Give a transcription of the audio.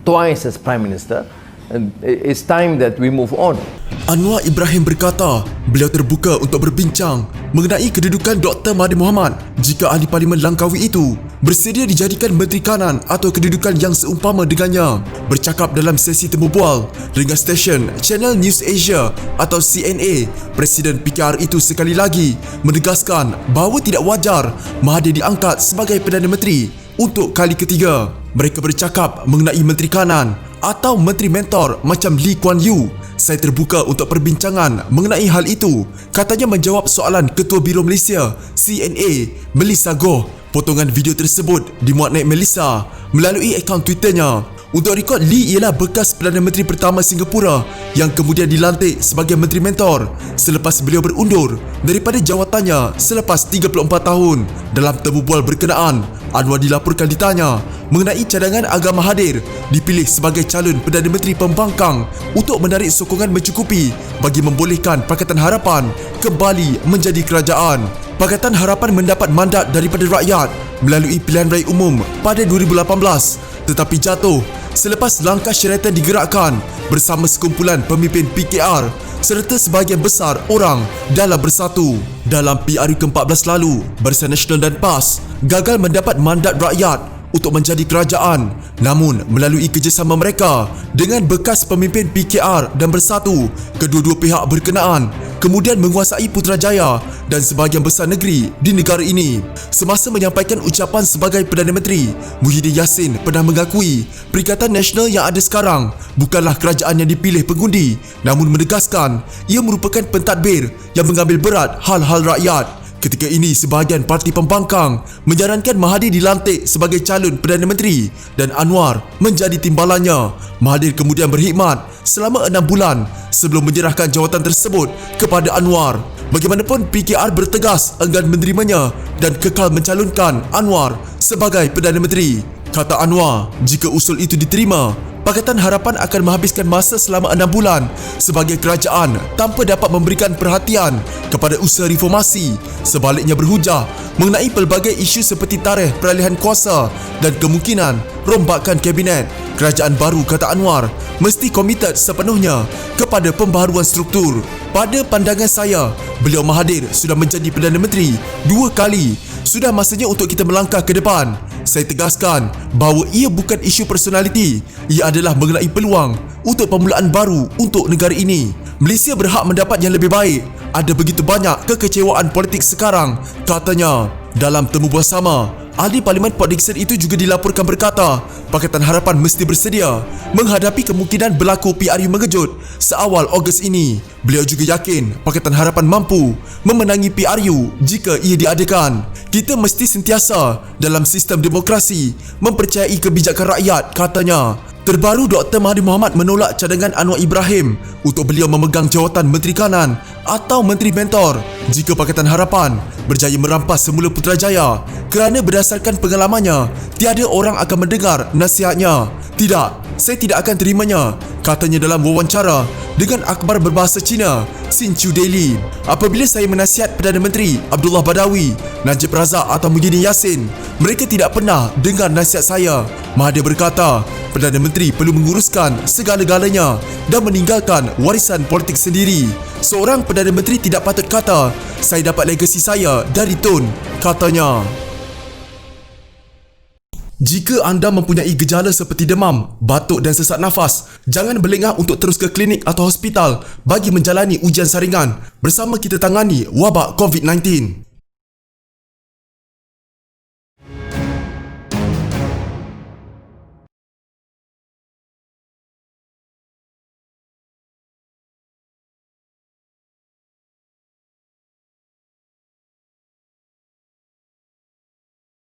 twice as Prime Minister. And it's time that we move on. Anwar Ibrahim berkata beliau terbuka untuk berbincang mengenai kedudukan Dr. Mahathir Mohamad jika Ahli Parlimen Langkawi itu bersedia dijadikan Menteri Kanan atau kedudukan yang seumpama dengannya. Bercakap dalam sesi temu bual dengan stesen Channel News Asia atau CNA, Presiden PKR itu sekali lagi menegaskan bahawa tidak wajar Mahathir diangkat sebagai Perdana Menteri untuk kali ketiga. Mereka bercakap mengenai Menteri Kanan atau Menteri Mentor macam Lee Kuan Yew. Saya terbuka untuk perbincangan mengenai hal itu, katanya menjawab soalan Ketua Biro Malaysia CNA Melissa Goh. Potongan video tersebut dimuat naik Melissa melalui akaun Twitternya. Untuk rekod, Lee ialah bekas Perdana Menteri pertama Singapura yang kemudian dilantik sebagai Menteri Mentor selepas beliau berundur daripada jawatannya selepas 34 tahun. Dalam temu bual berkenaan, Anwar dilaporkan ditanya mengenai cadangan agar Mahathir dipilih sebagai calon Perdana Menteri Pembangkang untuk menarik sokongan mencukupi bagi membolehkan Pakatan Harapan kembali menjadi kerajaan. Pakatan Harapan mendapat mandat daripada rakyat melalui pilihan raya umum pada 2018 tetapi jatuh selepas langkah syaratan digerakkan bersama sekumpulan pemimpin PKR serta sebahagian besar orang dalam Bersatu. Dalam PRU ke-14 lalu, Barisan Nasional dan PAS gagal mendapat mandat rakyat untuk menjadi kerajaan. Namun, melalui kerjasama mereka dengan bekas pemimpin PKR dan Bersatu, kedua-dua pihak berkenaan kemudian menguasai Putrajaya dan sebahagian besar negeri di negara ini. Semasa menyampaikan ucapan sebagai Perdana Menteri, Muhyiddin Yassin pernah mengakui Perikatan Nasional yang ada sekarang bukanlah kerajaan yang dipilih pengundi, namun menegaskan ia merupakan pentadbir yang mengambil berat hal-hal rakyat. Ketika ini, sebahagian parti pembangkang menyarankan Mahathir dilantik sebagai calon Perdana Menteri dan Anwar menjadi timbalannya. Mahathir kemudian berkhidmat selama 6 bulan sebelum menyerahkan jawatan tersebut kepada Anwar. Bagaimanapun, PKR bertegas enggan menerimanya dan kekal mencalonkan Anwar sebagai Perdana Menteri. Kata Anwar, jika usul itu diterima, Pakatan Harapan akan menghabiskan masa selama 6 bulan sebagai kerajaan tanpa dapat memberikan perhatian kepada usaha reformasi. Sebaliknya berhujah mengenai pelbagai isu seperti tarikh peralihan kuasa dan kemungkinan rombakan kabinet. Kerajaan baru, kata Anwar, mesti komited sepenuhnya kepada pembaharuan struktur. Pada pandangan saya, beliau Mahathir sudah menjadi Perdana Menteri 2 kali. Sudah masanya untuk kita melangkah ke depan. Saya tegaskan bahawa ia bukan isu personaliti, ia adalah mengenai peluang untuk permulaan baru untuk negara ini. Malaysia berhak mendapat yang lebih baik. Ada begitu banyak kekecewaan politik sekarang, katanya. Dalam temu bersama, Ahli Parlimen Port Dickson itu juga dilaporkan berkata Pakatan Harapan mesti bersedia menghadapi kemungkinan berlaku PRU mengejut seawal Ogos ini. Beliau juga yakin Pakatan Harapan mampu memenangi PRU jika ia diadakan. Kita mesti sentiasa dalam sistem demokrasi mempercayai kebijakan rakyat, katanya. Terbaru, Dr. Mahathir Mohamad menolak cadangan Anwar Ibrahim untuk beliau memegang jawatan Menteri Kanan atau Menteri Mentor jika Pakatan Harapan berjaya merampas semula Putrajaya kerana berdasarkan pengalamannya, tiada orang akan mendengar nasihatnya. Tidak, saya tidak akan terimanya, katanya dalam wawancara dengan akhbar berbahasa Cina Xinqiu Daily. Apabila saya menasihat Perdana Menteri Abdullah Badawi, Najib Razak atau Muhyiddin Yassin, mereka tidak pernah dengar nasihat saya. Mahathir berkata, Perdana Menteri perlu menguruskan segala-galanya dan meninggalkan warisan politik sendiri. Seorang Perdana Menteri tidak patut kata, saya dapat legasi saya dari Tun, katanya. Jika anda mempunyai gejala seperti demam, batuk dan sesak nafas, jangan berlengah untuk terus ke klinik atau hospital bagi menjalani ujian saringan. Bersama kita tangani wabak COVID-19.